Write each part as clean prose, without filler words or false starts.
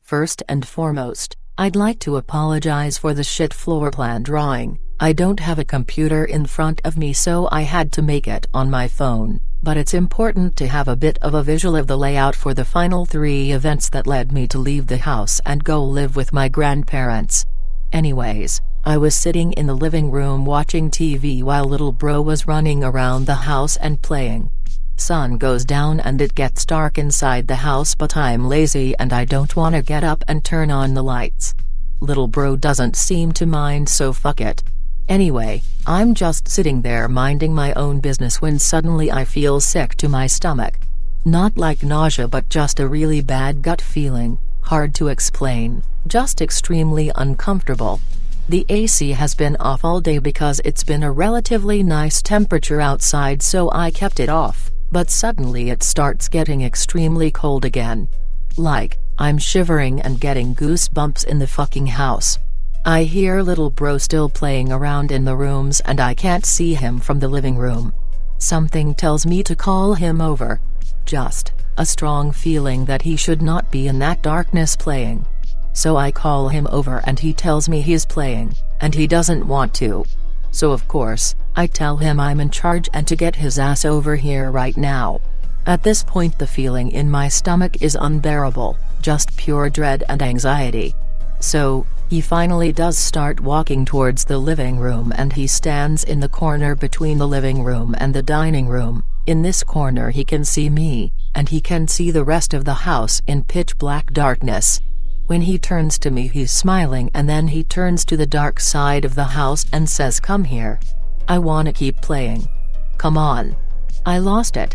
First and foremost, I'd like to apologize for the shit floor plan drawing. I don't have a computer in front of me, so I had to make it on my phone, but it's important to have a bit of a visual of the layout for the final 3 events that led me to leave the house and go live with my grandparents. Anyways, I was sitting in the living room watching TV while little bro was running around the house and playing. Sun goes down and it gets dark inside the house, but I'm lazy and I don't wanna get up and turn on the lights. Little bro doesn't seem to mind, so fuck it. Anyway, I'm just sitting there minding my own business when suddenly I feel sick to my stomach. Not like nausea, but just a really bad gut feeling, hard to explain, just extremely uncomfortable. The AC has been off all day because it's been a relatively nice temperature outside, so I kept it off, but suddenly it starts getting extremely cold again. Like, I'm shivering and getting goosebumps in the fucking house. I hear little bro still playing around in the rooms and I can't see him from the living room. Something tells me to call him over. Just a strong feeling that he should not be in that darkness playing. So I call him over and he tells me he's playing, and he doesn't want to. So of course, I tell him I'm in charge and to get his ass over here right now. At this point the feeling in my stomach is unbearable, just pure dread and anxiety. So, he finally does start walking towards the living room and he stands in the corner between the living room and the dining room. In this corner he can see me, and he can see the rest of the house in pitch black darkness. When he turns to me he's smiling, and then he turns to the dark side of the house and says, "Come here. I wanna keep playing. Come on." I lost it.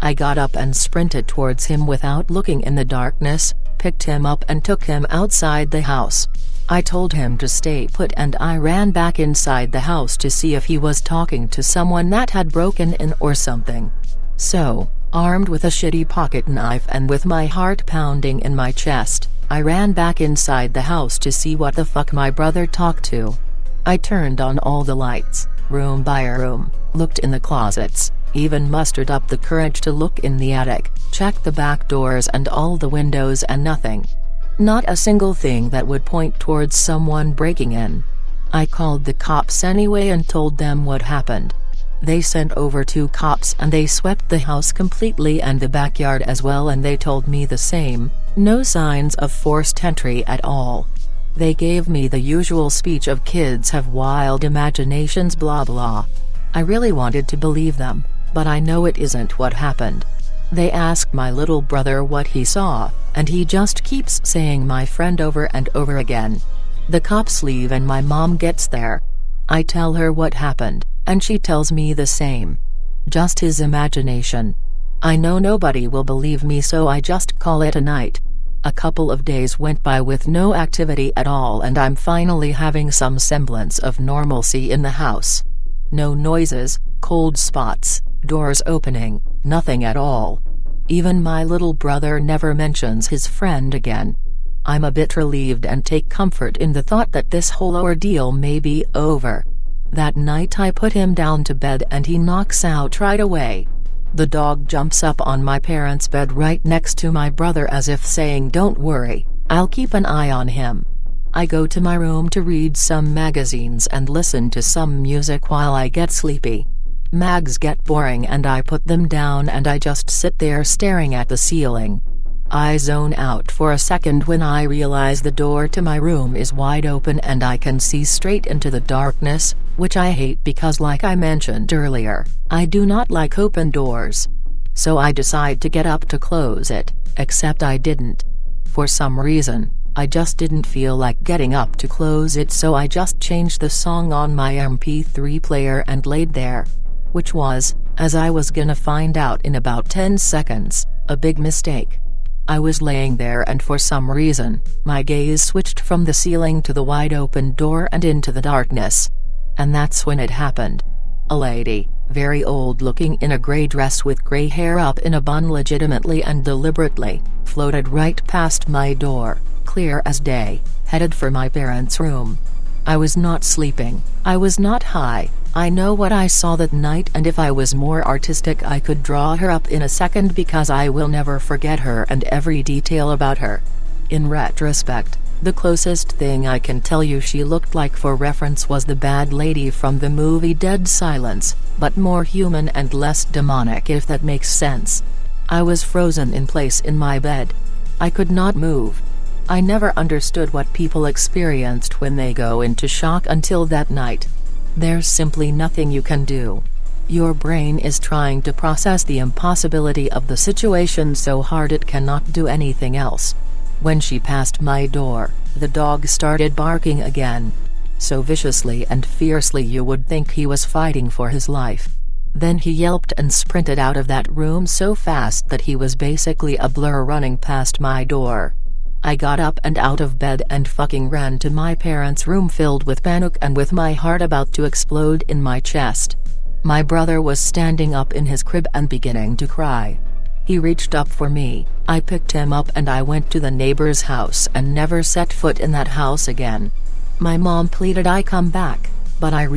I got up and sprinted towards him without looking in the darkness, picked him up and took him outside the house. I told him to stay put and I ran back inside the house to see if he was talking to someone that had broken in or something. So, armed with a shitty pocket knife and with my heart pounding in my chest, I ran back inside the house to see what the fuck my brother talked to. I turned on all the lights, room by room, looked in the closets, even mustered up the courage to look in the attic, checked the back doors and all the windows, and nothing. Not a single thing that would point towards someone breaking in. I called the cops anyway and told them what happened. They sent over 2 cops and they swept the house completely and the backyard as well, and they told me the same, no signs of forced entry at all. They gave me the usual speech of kids have wild imaginations blah blah. I really wanted to believe them, but I know it isn't what happened. They asked my little brother what he saw, and he just keeps saying my friend over and over again. The cops leave and my mom gets there. I tell her what happened, and she tells me the same. Just his imagination. I know nobody will believe me, so I just call it a night. A couple of days went by with no activity at all, and I'm finally having some semblance of normalcy in the house. No noises, cold spots, doors opening, nothing at all. Even my little brother never mentions his friend again. I'm a bit relieved and take comfort in the thought that this whole ordeal may be over. That night I put him down to bed and he knocks out right away. The dog jumps up on my parents' bed right next to my brother as if saying, "Don't worry, I'll keep an eye on him." I go to my room to read some magazines and listen to some music while I get sleepy. Mags get boring and I put them down and I just sit there staring at the ceiling. I zone out for a second when I realize the door to my room is wide open and I can see straight into the darkness, which I hate because, like I mentioned earlier, I do not like open doors. So I decide to get up to close it, except I didn't. For some reason, I just didn't feel like getting up to close it, so I just changed the song on my MP3 player and laid there. Which was, as I was gonna find out in about 10 seconds, a big mistake. I was laying there and for some reason, my gaze switched from the ceiling to the wide open door and into the darkness. And that's when it happened. A lady, very old looking in a gray dress with gray hair up in a bun, legitimately and deliberately, floated right past my door, clear as day, headed for my parents' room. I was not sleeping, I was not high, I know what I saw that night, and if I was more artistic I could draw her up in a second because I will never forget her and every detail about her. In retrospect, the closest thing I can tell you she looked like for reference was the bad lady from the movie Dead Silence, but more human and less demonic, if that makes sense. I was frozen in place in my bed. I could not move. I never understood what people experienced when they go into shock until that night. There's simply nothing you can do. Your brain is trying to process the impossibility of the situation so hard it cannot do anything else. When she passed my door, the dog started barking again. So viciously and fiercely you would think he was fighting for his life. Then he yelped and sprinted out of that room so fast that he was basically a blur running past my door. I got up and out of bed and fucking ran to my parents' room filled with panic and with my heart about to explode in my chest. My brother was standing up in his crib and beginning to cry. He reached up for me, I picked him up and I went to the neighbor's house and never set foot in that house again. My mom pleaded I come back, but I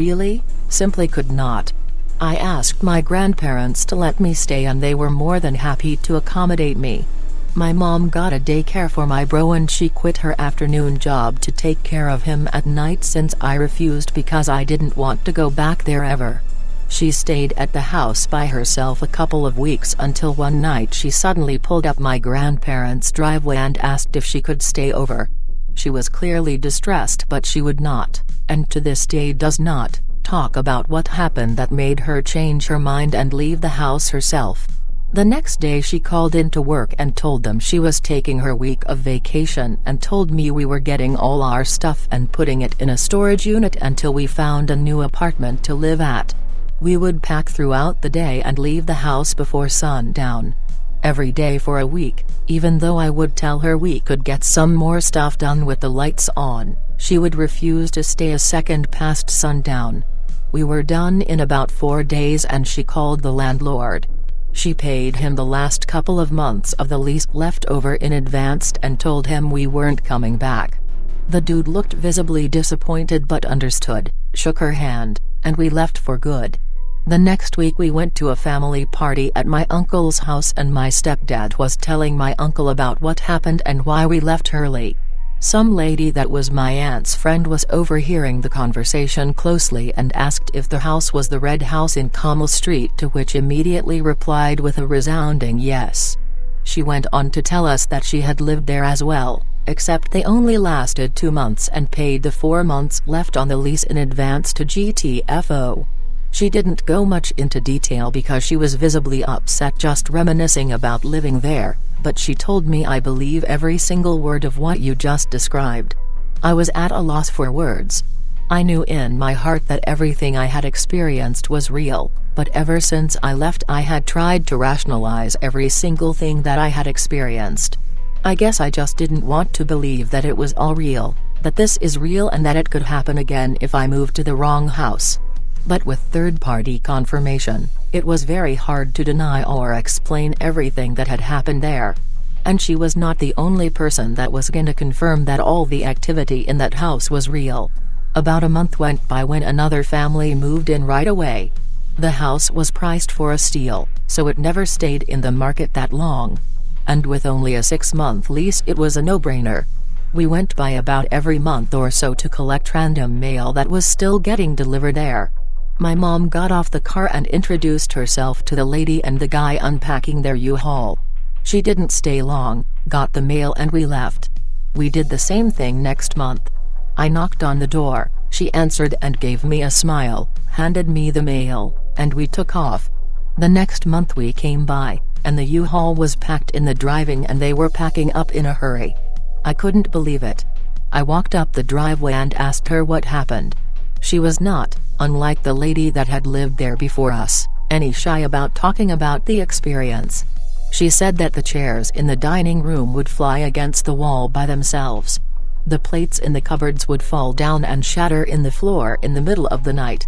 simply could not. I asked my grandparents to let me stay and they were more than happy to accommodate me. My mom got a daycare for my bro and she quit her afternoon job to take care of him at night since I refused because I didn't want to go back there ever. She stayed at the house by herself a couple of weeks until one night she suddenly pulled up my grandparents' driveway and asked if she could stay over. She was clearly distressed but she would not, and to this day does not, talk about what happened that made her change her mind and leave the house herself. The next day she called into work and told them she was taking her week of vacation and told me we were getting all our stuff and putting it in a storage unit until we found a new apartment to live at. We would pack throughout the day and leave the house before sundown. Every day for a week, even though I would tell her we could get some more stuff done with the lights on, she would refuse to stay a second past sundown. We were done in about 4 days and she called the landlord. She paid him the last couple of months of the lease left over in advance and told him we weren't coming back. The dude looked visibly disappointed but understood, shook her hand, and we left for good. The next week we went to a family party at my uncle's house and my stepdad was telling my uncle about what happened and why we left early. Some lady that was my aunt's friend was overhearing the conversation closely and asked if the house was the red house in Comal Street, to which immediately replied with a resounding yes. She went on to tell us that she had lived there as well, except they only lasted 2 months and paid the 4 months left on the lease in advance to GTFO. She didn't go much into detail because she was visibly upset just reminiscing about living there, but she told me I believe every single word of what you just described. I was at a loss for words. I knew in my heart that everything I had experienced was real, but ever since I left I had tried to rationalize every single thing that I had experienced. I guess I just didn't want to believe that it was all real, that this is real and that it could happen again if I moved to the wrong house. But with third-party confirmation, it was very hard to deny or explain everything that had happened there. And she was not the only person that was gonna confirm that all the activity in that house was real. About a month went by when another family moved in right away. The house was priced for a steal, so it never stayed in the market that long. And with only a 6-month lease it was a no-brainer. We went by about every month or so to collect random mail that was still getting delivered there. My mom got off the car and introduced herself to the lady and the guy unpacking their U-Haul. She didn't stay long, got the mail and we left. We did the same thing next month. I knocked on the door, she answered and gave me a smile, handed me the mail, and we took off. The next month we came by, and the U-Haul was packed in the driving and they were packing up in a hurry. I couldn't believe it. I walked up the driveway and asked her what happened. She was not, unlike the lady that had lived there before us, any shy about talking about the experience. She said that the chairs in the dining room would fly against the wall by themselves. The plates in the cupboards would fall down and shatter in the floor in the middle of the night.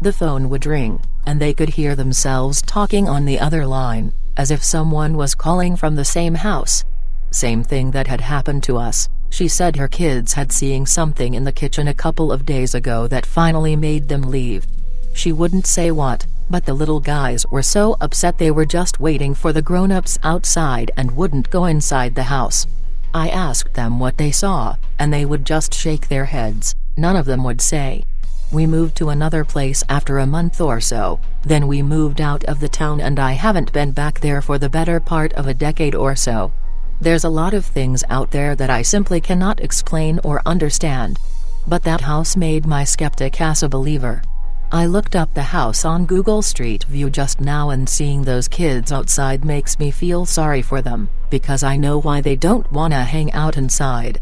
The phone would ring, and they could hear themselves talking on the other line, as if someone was calling from the same house. Same thing that had happened to us. She said her kids had seen something in the kitchen a couple of days ago that finally made them leave. She wouldn't say what, but the little guys were so upset they were just waiting for the grown-ups outside and wouldn't go inside the house. I asked them what they saw, and they would just shake their heads, none of them would say. We moved to another place after a month or so, then we moved out of the town and I haven't been back there for the better part of a decade or so. There's a lot of things out there that I simply cannot explain or understand. But that house made my skeptic ass a believer. I looked up the house on Google Street View just now and seeing those kids outside makes me feel sorry for them, because I know why they don't wanna hang out inside.